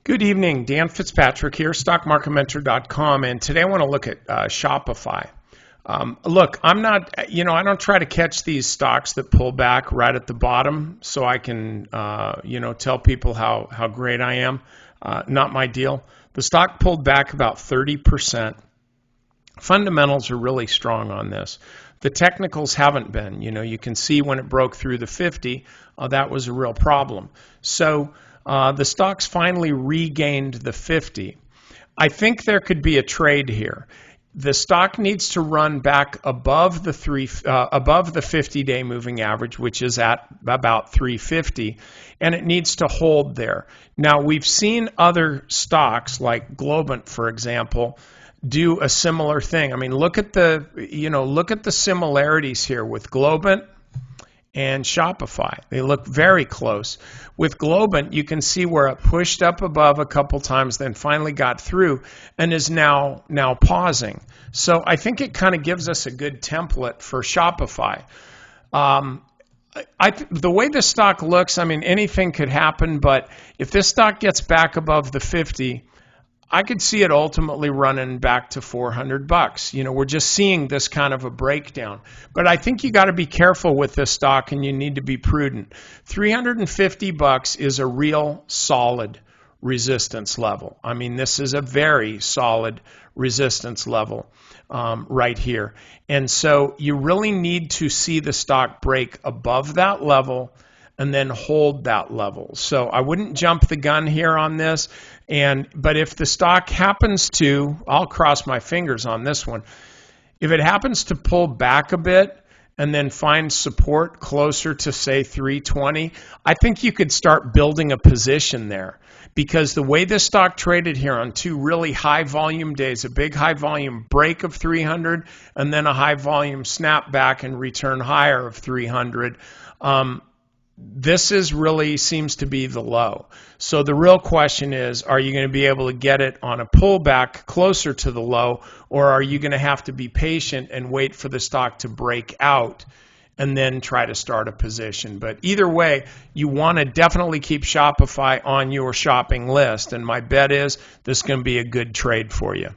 Good evening, Dan Fitzpatrick here, stockmarketmentor.com, and today I want to look at Shopify. Look, I don't try to catch these stocks that pull back right at the bottom so I can, tell people how great I am. Not my deal. The stock pulled back about 30%. Fundamentals are really strong on this. The technicals haven't been. You can see when it broke through the 50, that was a real problem. So the stock's finally regained the 50. I think there could be a trade here. The stock needs to run back above the 50-day moving average, which is at about 350, and it needs to hold there. Now, we've seen other stocks like Globant, for example, do a similar thing. I mean, look at the similarities here with Globant and Shopify. They look very close. With Globant, you can see where it pushed up above a couple times, then finally got through and is now pausing. So I think it kind of gives us a good template for Shopify. The way the stock looks, I mean, anything could happen, but if this stock gets back above the 50, I could see it ultimately running back to $400. We're just seeing this kind of a breakdown. But I think you got to be careful with this stock and you need to be prudent. $350 is a real solid resistance level. I mean, this is a very solid resistance level right here. And so you really need to see the stock break above that level and then hold that level. So I wouldn't jump the gun here on this. But if the stock happens to, I'll cross my fingers on this one, if it happens to pull back a bit and then find support closer to, say, 320, I think you could start building a position there. Because the way this stock traded here on two really high volume days, a big high volume break of 300 and then a high volume snapback and return higher of 300, this really seems to be the low. So the real question is, are you going to be able to get it on a pullback closer to the low, or are you going to have to be patient and wait for the stock to break out and then try to start a position? But either way, you want to definitely keep Shopify on your shopping list, and my bet is this is going to be a good trade for you.